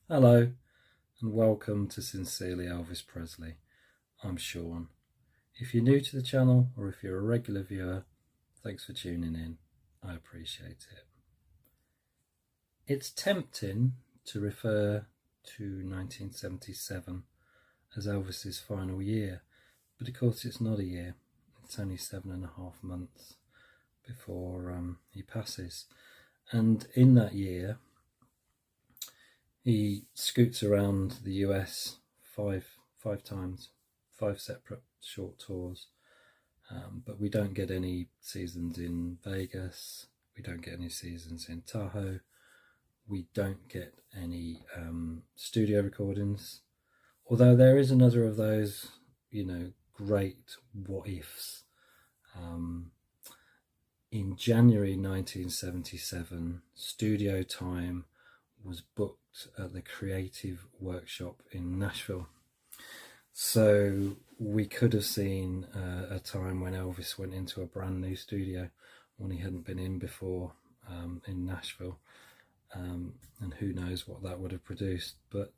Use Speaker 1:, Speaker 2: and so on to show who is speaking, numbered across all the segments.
Speaker 1: Hello and welcome to Sincerely Elvis Presley. I'm Sean. If you're new to the channel or if you're a regular viewer, thanks for tuning in. I appreciate it. It's tempting to refer to 1977 as Elvis's final year, but of course it's not a year. It's only 7.5 months before he passes. And in that year, he scoots around the US five times, 5 separate short tours. But we don't get any seasons in Vegas. We don't get any seasons in Tahoe. We don't get any studio recordings. Although there is another of those, great what ifs. In January 1977, studio time was booked at the Creative Workshop in Nashville. So we could have seen a time when Elvis went into a brand new studio, one he hadn't been in before, in Nashville. And who knows what that would have produced. But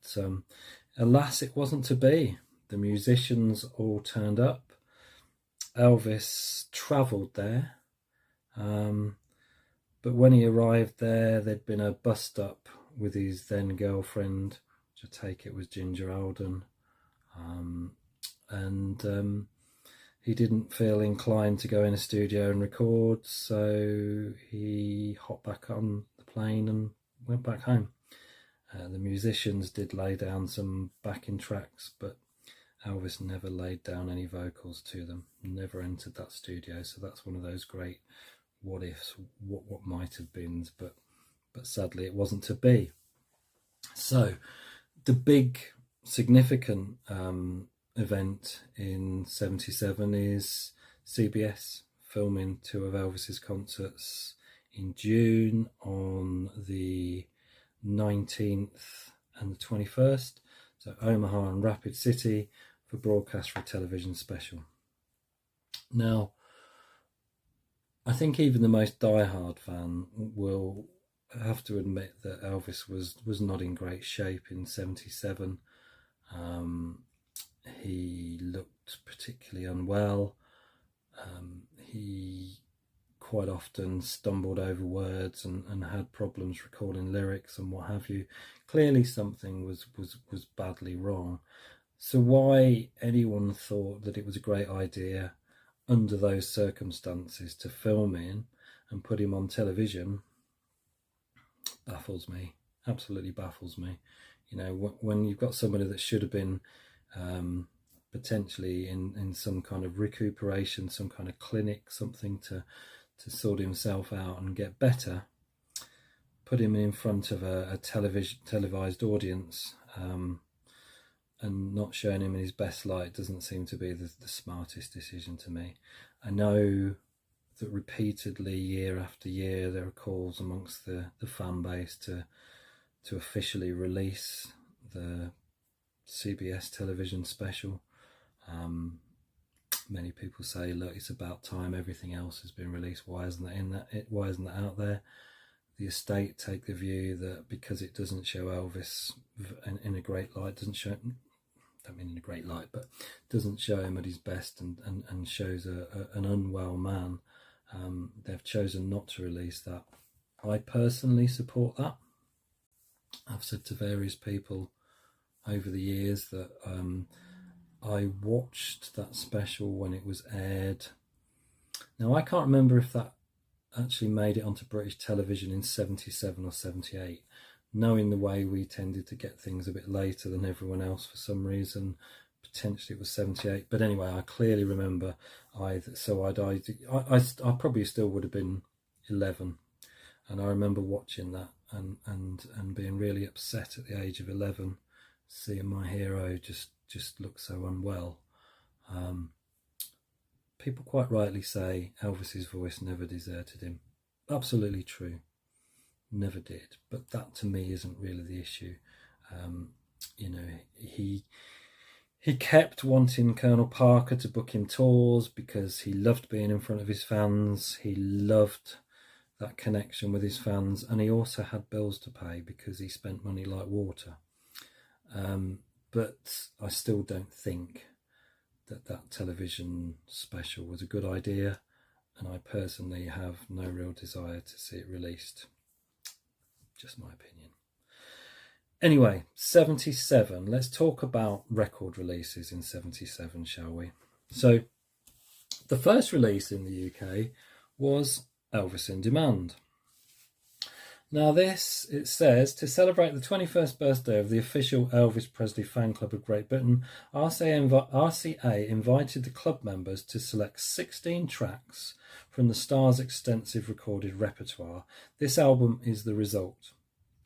Speaker 1: alas, it wasn't to be. The musicians all turned up. Elvis travelled there. But when he arrived there, there'd been a bust-up with his then girlfriend, which I take it was Ginger Alden. And he didn't feel inclined to go in a studio and record, so he hopped back on the plane and went back home. The musicians did lay down some backing tracks, but Elvis never laid down any vocals to them, never entered that studio. So that's one of those great what ifs, what might have been, but sadly it wasn't to be. So the big significant event in 77 is CBS filming 2 of Elvis's concerts in June on the 19th and the 21st. So Omaha and Rapid City for broadcast for a television special. Now, I think even the most diehard fan will have to admit that Elvis was not in great shape in 77. He looked particularly unwell. He quite often stumbled over words and had problems recalling lyrics and what have you. Clearly something was badly wrong. So why anyone thought that it was a great idea under those circumstances to film him and put him on television baffles me, absolutely baffles me. When you've got somebody that should have been potentially in some kind of recuperation, some kind of clinic, something to sort himself out and get better, put him in front of a televised audience, and not showing him in his best light doesn't seem to be the smartest decision to me. I know that repeatedly, year after year, there are calls amongst the fan base to officially release the CBS television special. Many people say, look, it's about time, everything else has been released, why isn't that out there? The estate take the view that because it doesn't show Elvis in a great light, doesn't show him at his best and shows an unwell man, they've chosen not to release that. I personally support that. I've said to various people over the years that I watched that special when it was aired. Now, I can't remember if that actually made it onto British television in 77 or 78. Knowing the way we tended to get things a bit later than everyone else for some reason, potentially it was 78. But anyway, I clearly remember I probably still would have been 11. And I remember watching that and being really upset at the age of 11, seeing my hero just look so unwell. People quite rightly say Elvis's voice never deserted him. Absolutely true. Never did. But that to me isn't really the issue. He kept wanting Colonel Parker to book him tours because he loved being in front of his fans. He loved that connection with his fans, and he also had bills to pay because he spent money like water. But I still don't think that television special was a good idea, and I personally have no real desire to see it released. Just my opinion. Anyway, 77. Let's talk about record releases in 77, shall we? So the first release in the UK was Elvis In Demand. Now this, it says, to celebrate the 21st birthday of the official Elvis Presley fan club of Great Britain, RCA invited the club members to select 16 tracks from the star's extensive recorded repertoire. This album is the result.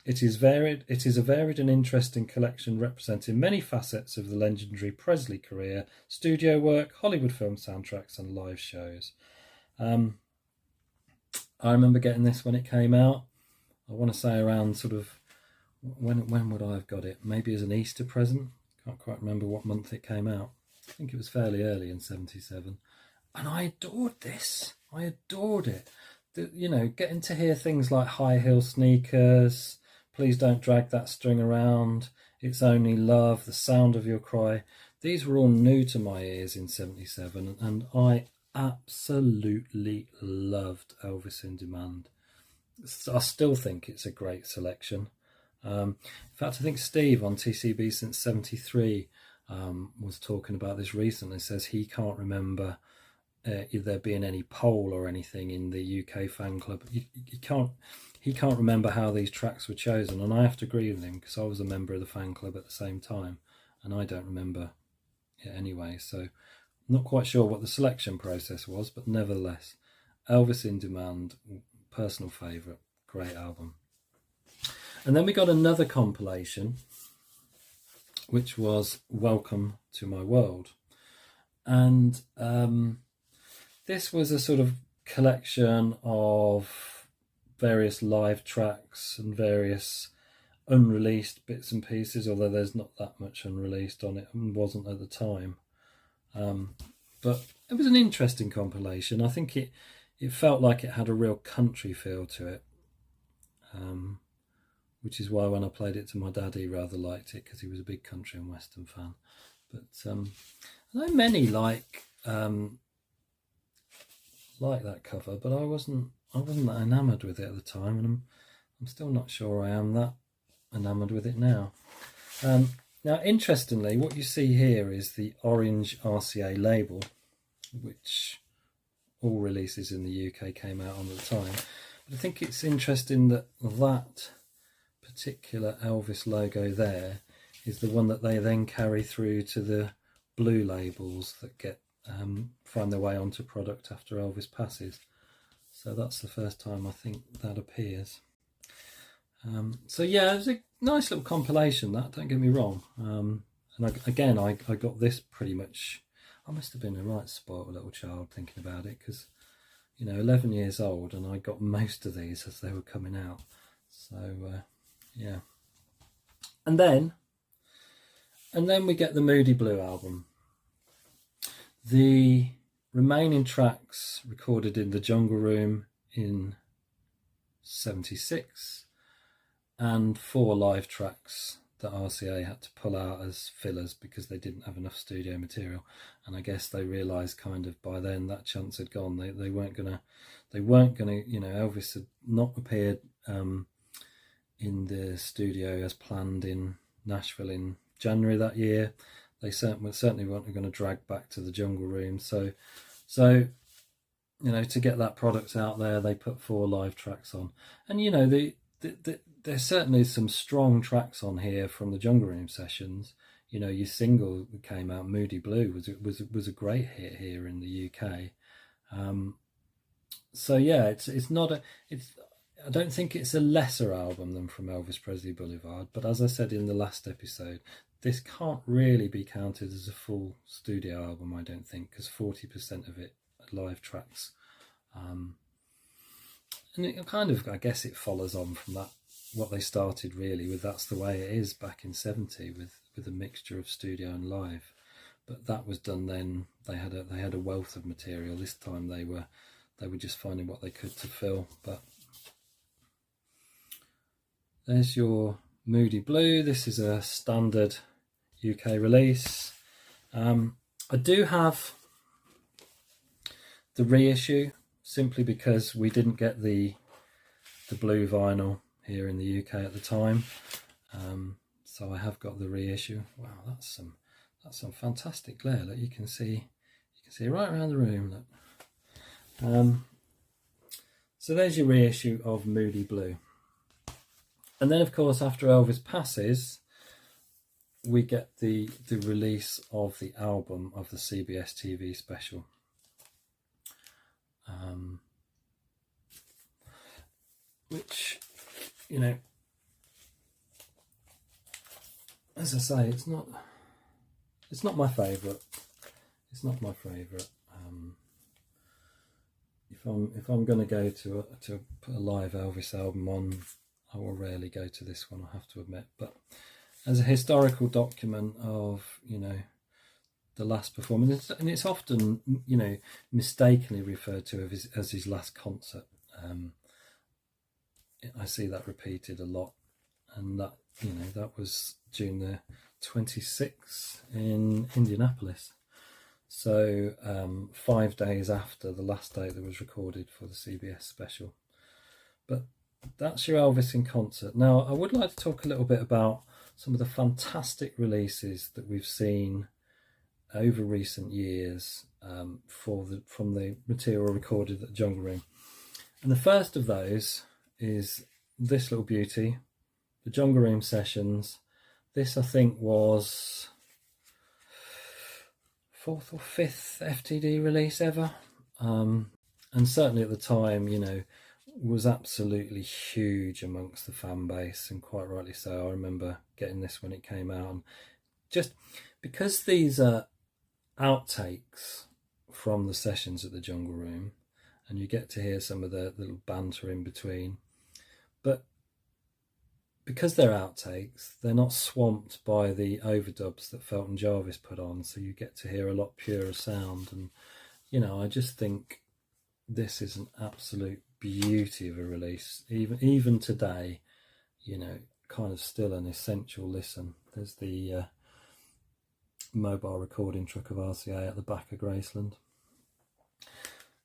Speaker 1: It is a varied and interesting collection representing many facets of the legendary Presley career, studio work, Hollywood film soundtracks and live shows. I remember getting this when it came out. I want to say around sort of, when would I have got it? Maybe as an Easter present. Can't quite remember what month it came out. I think it was fairly early in 77. And I adored this. I adored it. Getting to hear things like High Heel Sneakers, Please Don't Drag That String Around, It's Only Love, The Sound of Your Cry. These were all new to my ears in 77, and I absolutely loved Elvis In Demand. I still think it's a great selection. In fact, I think Steve on TCB Since 73 was talking about this recently. Says he can't remember there being any poll or anything in the UK fan club. He can't remember how these tracks were chosen, and I have to agree with him because I was a member of the fan club at the same time, and I don't remember it anyway. So I'm not quite sure what the selection process was, but nevertheless, Elvis In Demand, personal favourite, great album. And then we got another compilation, which was Welcome to My World. And this was a sort of collection of various live tracks and various unreleased bits and pieces, although there's not that much unreleased on it and wasn't at the time. But it was an interesting compilation. I think it felt like it had a real country feel to it, which is why when I played it to my dad, he rather liked it because he was a big country and western fan. But I know many like that cover, but I wasn't that enamoured with it at the time, and I'm still not sure I am that enamoured with it now. Now, interestingly, what you see here is the orange RCA label, which all releases in the UK came out on at the time. But I think it's interesting that that particular Elvis logo there is the one that they then carry through to the blue labels that get find their way onto product after Elvis passes. So that's the first time I think that appears. So yeah, it was a nice little compilation, that, don't get me wrong. And I got this pretty much. I must have been a right spoiled little child thinking about it, because 11 years old, and I got most of these as they were coming out. So yeah, and then we get the Moody Blue album. The remaining tracks recorded in the Jungle Room in 76, and 4 live tracks that RCA had to pull out as fillers because they didn't have enough studio material. And I guess they realised kind of by then that chance had gone. They weren't gonna Elvis had not appeared in the studio as planned in Nashville in January that year. They certainly weren't going to drag back to the Jungle Room. So to get that product out there, they put 4 live tracks on. And there's certainly some strong tracks on here from the Jungle Room sessions. Your single that came out, Moody Blue, was a great hit here in the UK. So yeah, I don't think it's a lesser album than From Elvis Presley Boulevard, but as I said in the last episode, this can't really be counted as a full studio album, I don't think, because 40% of it are live tracks. And it kind of, I guess it follows on from that, what they started really with That's the Way It Is back in 70 with a mixture of studio and live. But that was done then. They had a wealth of material. This time they were just finding what they could to fill. But there's your Moody Blue. This is a standard UK release. I do have the reissue simply because we didn't get the blue vinyl here in the UK at the time. So I have got the reissue. Wow, that's some fantastic glare. Look, you can see right around the room. Look. So there's your reissue of Moody Blue. And then, of course, after Elvis passes, we get the release of the album of the CBS TV special. Which, you know, as I say, it's not my favourite. It's not my favourite. If I'm going to go to put a live Elvis album on, I will rarely go to this one, I have to admit. But as a historical document of, you know, the last performance, and it's often, you know, mistakenly referred to as his last concert. I see that repeated a lot, and that, you know, that was June the 26th in Indianapolis. So 5 days after the last day that was recorded for the CBS special. But that's your Elvis in concert. Now, I would like to talk a little bit about some of the fantastic releases that we've seen over recent years from the material recorded at the Jungle Room. And the first of those is this little beauty, the Jungle Room Sessions. This, I think, was 4th or 5th FTD release ever. And certainly at the time, you know, was absolutely huge amongst the fan base, and quite rightly so. I remember getting this when it came out, and just because these are outtakes from the sessions at the Jungle Room, and you get to hear some of the little banter in between, but because they're outtakes, they're not swamped by the overdubs that Felton Jarvis put on, so you get to hear a lot purer sound. And, you know, I just think this is an absolute beauty of a release. Even today, you know, kind of still an essential listen. There's the mobile recording truck of RCA at the back of Graceland.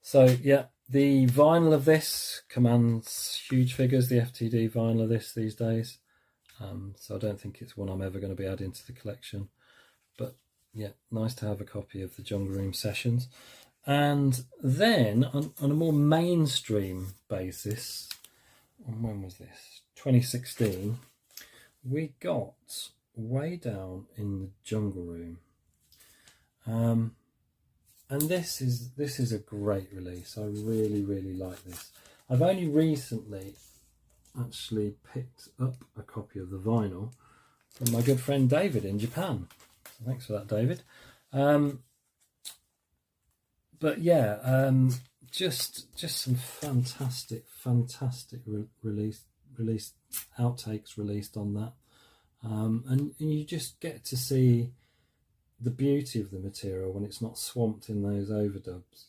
Speaker 1: So yeah, the vinyl of this commands huge figures, the FTD vinyl of this these days. So I don't think it's one I'm ever going to be adding to the collection. But yeah, nice to have a copy of the Jungle Room Sessions. And then on a more mainstream basis, when was this? 2016, we got Way Down in the Jungle Room. And this is a great release. I really like this. I've only recently actually picked up a copy of the vinyl from my good friend David in Japan. So thanks for that, David. But yeah, just some fantastic release outtakes released on that, and you just get to see the beauty of the material when it's not swamped in those overdubs.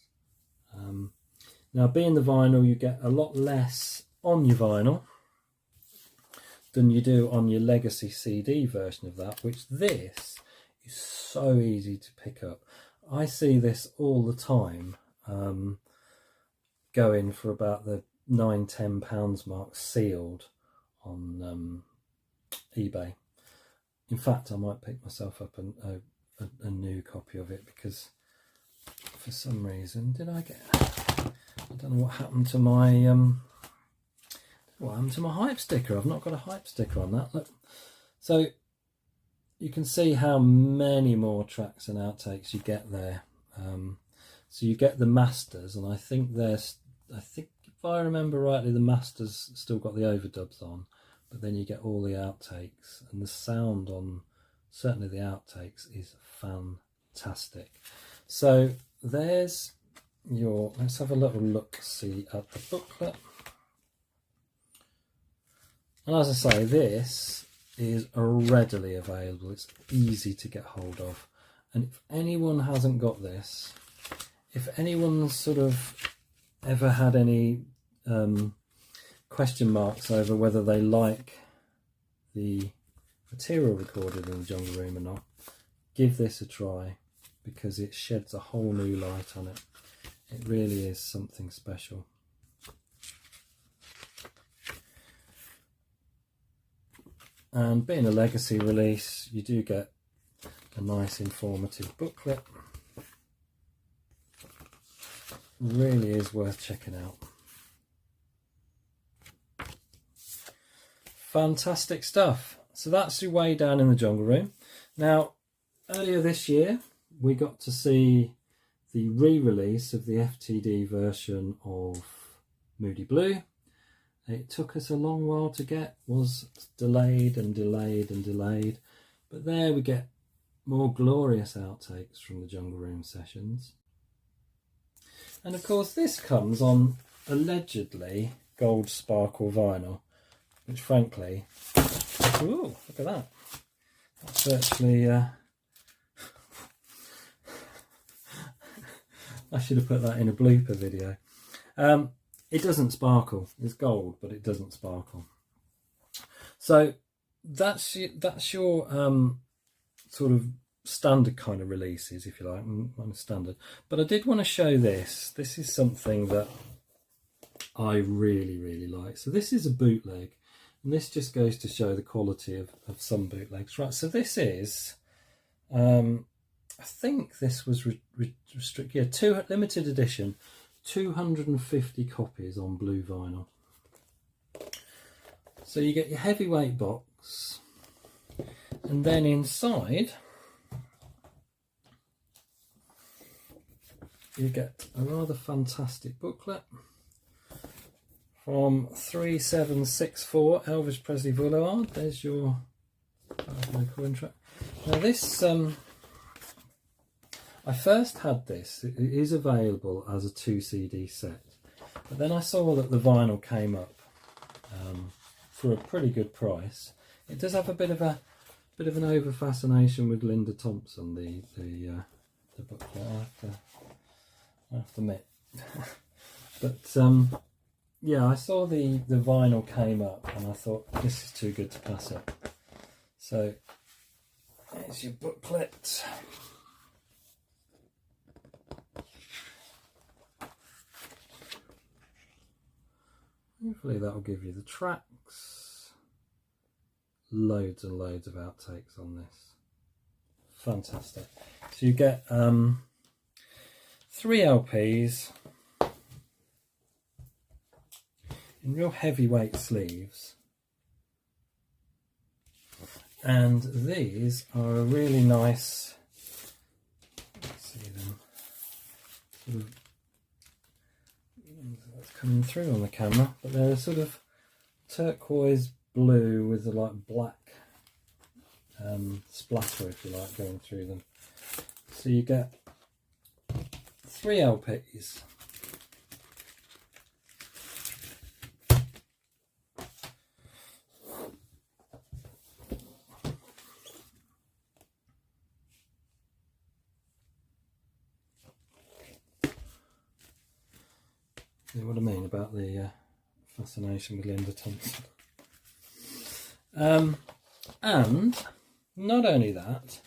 Speaker 1: Now, being the vinyl, you get a lot less on your vinyl than you do on your legacy CD version of that, which this is so easy to pick up. I see this all the time, going for about the £9-10 mark sealed on eBay. In fact, I might pick myself up a new copy of it, because for some reason I don't know what happened to my hype sticker. I've not got a hype sticker on that. Look, so you can see how many more tracks and outtakes you get there. So you get the masters, and I think if I remember rightly, the masters still got the overdubs on, but then you get all the outtakes, and the sound on certainly the outtakes is fantastic. So there's let's have a little look-see at the booklet. And as I say, this is readily available. It's easy to get hold of. And if anyone hasn't got this, if anyone's sort of ever had any question marks over whether they like the material recorded in the Jungle Room or not, give this a try, because it sheds a whole new light on it. It really is something special. And being a legacy release, you do get a nice informative booklet. Really is worth checking out. Fantastic stuff. So that's your Way Down in the Jungle Room. Now, earlier this year, we got to see the re-release of the FTD version of Moody Blue. It took us a long while to get, was delayed and delayed and delayed, but there we get more glorious outtakes from the Jungle Room sessions. And of course this comes on allegedly gold sparkle vinyl, which frankly, ooh, look at that. That's virtually, I should have put that in a blooper video. It doesn't sparkle. It's gold, but it doesn't sparkle. So that's your sort of standard kind of releases, if you like. I'm standard, but I did want to show this. This is something that I really like. So this is a bootleg, and this just goes to show the quality of some bootlegs. Right, so this is, I think this was restricted, yeah, limited edition, 250 copies on blue vinyl. So you get your heavyweight box, and then inside you get a rather fantastic booklet from 3764 Elvis Presley Boulevard. There's your recording track. Now this, I first had this, it is available as a 2 CD set, but then I saw that the vinyl came up for a pretty good price. It does have a bit of an over fascination with Linda Thompson, the booklet, I have to admit. But yeah, I saw the vinyl came up and I thought this is too good to pass up. So there's your booklet. Hopefully that'll give you the tracks. Loads and loads of outtakes on this. Fantastic. So you get 3 LPs in real heavyweight sleeves, and these are a really nice, let's see them, sort of, that's coming through on the camera, but they're a sort of turquoise blue with a like black splatter, if you like, going through them. So you get 3 LPs. See what I mean about the fascination with Linda Thompson. And not only that,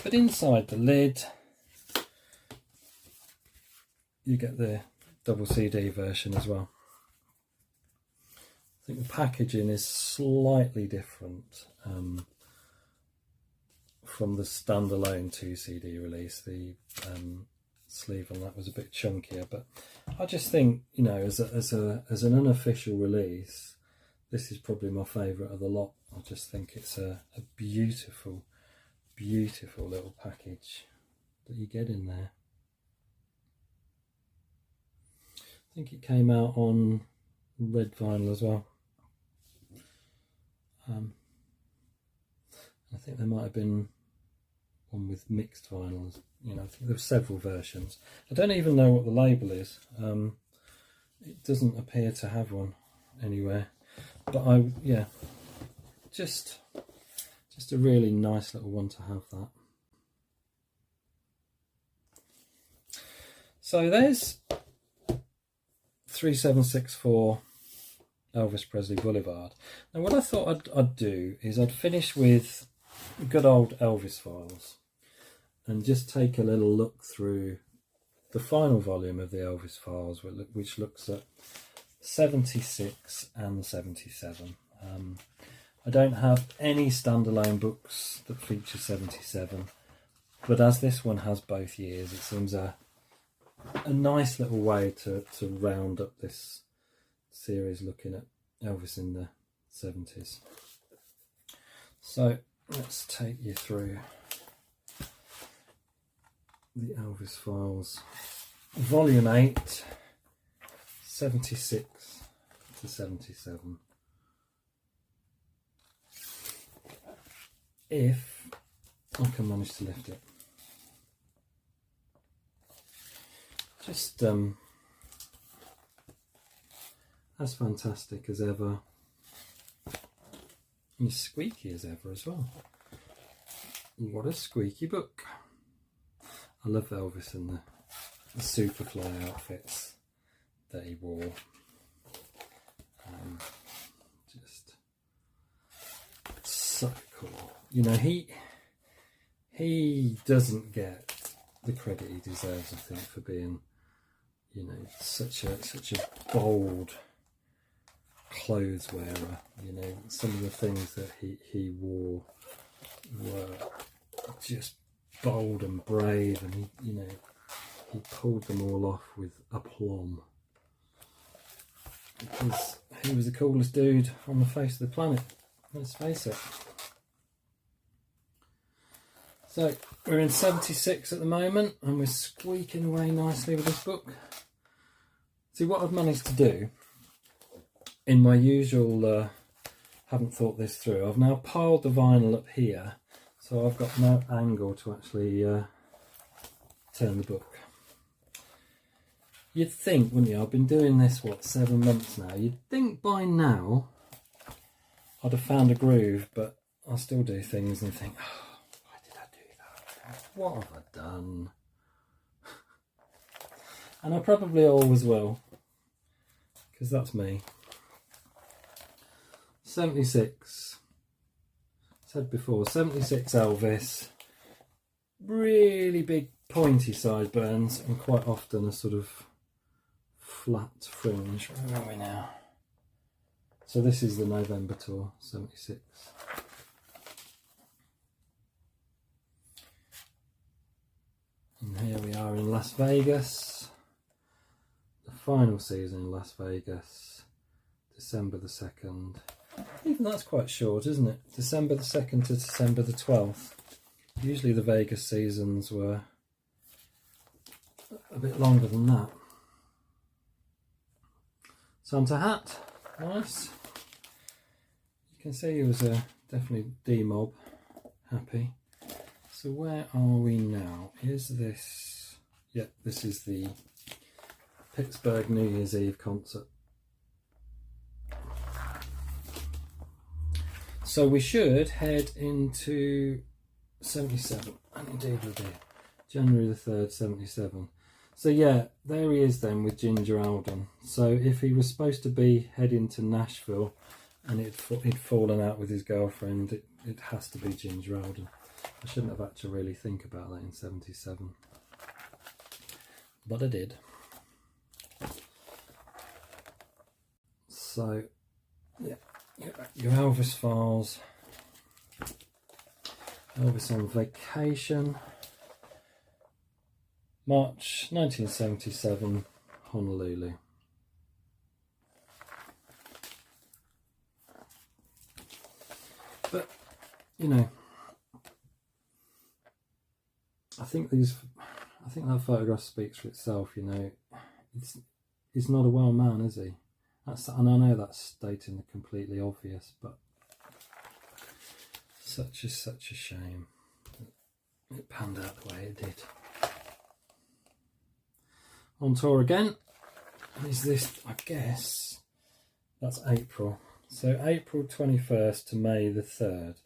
Speaker 1: but inside the lid you get the double CD version as well. I think the packaging is slightly different from the standalone 2 CD release. The sleeve on that was a bit chunkier, but I just think, you know, as an unofficial release, this is probably my favourite of the lot. I just think it's a beautiful little package that you get in there. I think it came out on red vinyl as well. I think there might have been one with mixed vinyls. You know, I think there were several versions. I don't even know what the label is. It doesn't appear to have one anywhere. But yeah, just a really nice little one to have that. So there's 3764 Elvis Presley Boulevard. Now what I thought I'd do is I'd finish with good old Elvis files and just take a little look through the final volume of the Elvis files, which looks at 76 and 77. I don't have any standalone books that feature 77, but as this one has both years, it seems a nice little way to round up this series looking at Elvis in the 70s. So let's take you through the Elvis files. Volume 8, 76 to 77. If I can manage to lift it. Just as fantastic as ever, and as squeaky as ever as well. What a squeaky book. I love Elvis and the Superfly outfits that he wore. Just so cool. You know, he doesn't get the credit he deserves, I think, for being, you know, such a bold clothes wearer. You know, some of the things that he wore were just bold and brave, and he pulled them all off with aplomb, because he was the coolest dude on the face of the planet, let's face it. So we're in 76 at the moment, and we're squeaking away nicely with this book. See, what I've managed to do, in my usual haven't thought this through, I've now piled the vinyl up here, so I've got no angle to actually turn the book. You'd think, wouldn't you, I've been doing this, what, 7 months now, you'd think by now I'd have found a groove, but I still do things and think, oh, why did I do that? What have I done? And I probably always will, because that's me. 76. Said before, 76 Elvis. Really big pointy sideburns, and quite often a sort of flat fringe. Where are we now? So this is the November tour, 76. And here we are in Las Vegas. The final season in Las Vegas, December the 2nd. Even that's quite short, isn't it? December the 2nd to December the 12th. Usually the Vegas seasons were a bit longer than that. Santa hat, nice. You can see he was definitely D-mob happy. So where are we now? Is this... Yep, this is the Pittsburgh New Year's Eve concert. So we should head into 77, and indeed we do. January the 3rd, 77. So yeah, there he is then with Ginger Alden. So if he was supposed to be heading to Nashville and he'd fallen out with his girlfriend, it has to be Ginger Alden. I shouldn't have had to really think about that in 77. But I did. So, yeah, your Elvis files. Elvis on Vacation. March 1977, Honolulu. But, you know, I think that photograph speaks for itself. You know, he's not a well man, is he? And I know that's stating the completely obvious, but such a shame that it panned out the way it did. On tour again. Is this, I guess, that's April. So April 21st to May the 3rd.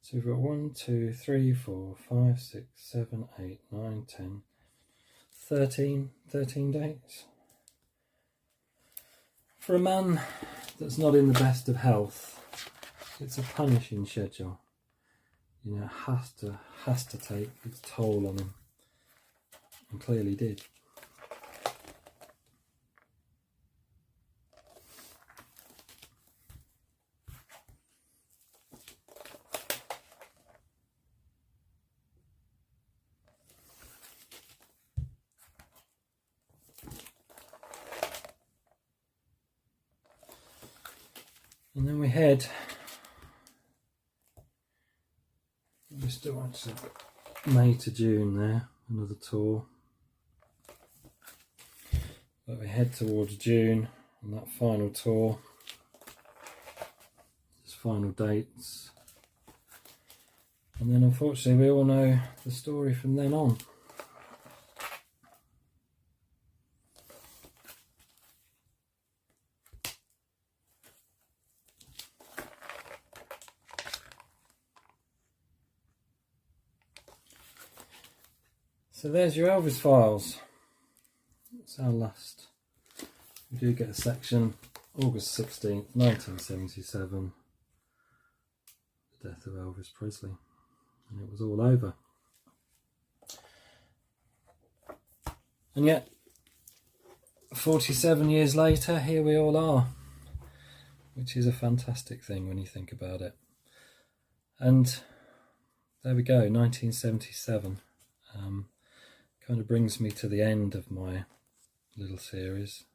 Speaker 1: So we've got 1, 2, 3, 4, 5, 6, 7, 8, 9, 10, 13 dates. For a man that's not in the best of health, it's a punishing schedule. You know, it has to take its toll on him, and clearly did. And then we head, we're still actually May to June there, another tour. But we head towards June on that final tour, just final dates. And then unfortunately we all know the story from then on. So there's your Elvis files. That's our last. We do get a section, August 16th, 1977, the death of Elvis Presley, and it was all over. And yet, 47 years later, here we all are, which is a fantastic thing when you think about it. And there we go, 1977. Kind of brings me to the end of my little series.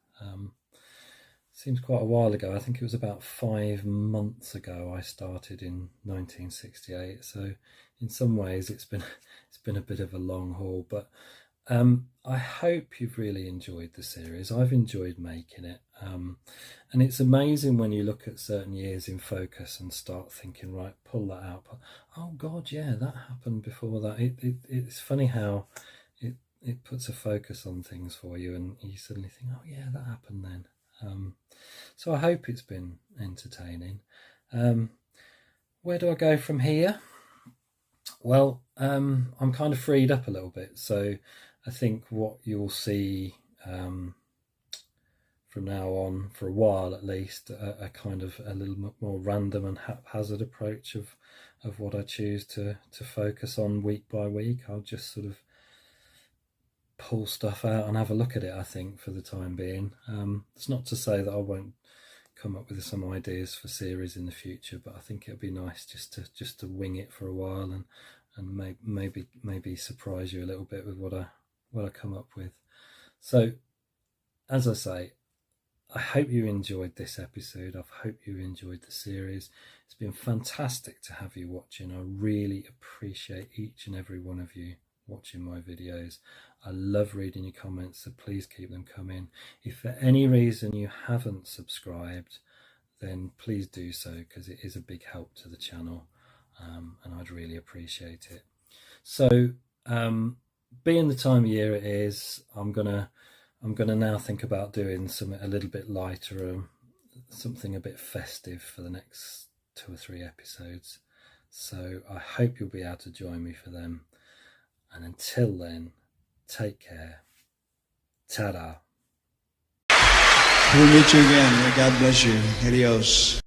Speaker 1: Seems quite a while ago. I think it was about 5 months ago I started in 1968. So in some ways it's been a bit of a long haul, but I hope you've really enjoyed the series. I've enjoyed making it, and it's amazing when you look at certain years in focus and start thinking, right, pull that out. Oh God, yeah, that happened before that. It's funny how it puts a focus on things for you, and you suddenly think, oh yeah, that happened then. So I hope it's been entertaining. Where do I go from here? Well, I'm kind of freed up a little bit, so I think what you'll see from now on, for a while at least, a kind of a little bit more random and haphazard approach of what I choose to focus on week by week. I'll just sort of pull stuff out and have a look at it, I think, for the time being. It's not to say that I won't come up with some ideas for series in the future, but I think it'd be nice just to wing it for a while and maybe surprise you a little bit with what I come up with. So, as I say, I hope you enjoyed this episode. I hope you enjoyed the series. It's been fantastic to have you watching. I really appreciate each and every one of you watching my videos. I love reading your comments, so please keep them coming. If for any reason you haven't subscribed, then please do so, because it is a big help to the channel, and I'd really appreciate it. So being the time of year it is, I'm gonna now think about doing something a little bit lighter, something a bit festive for the next 2 or 3 episodes. So I hope you'll be able to join me for them. And until then, take care. Ta-da.
Speaker 2: We'll meet you again. May God bless you. Adios.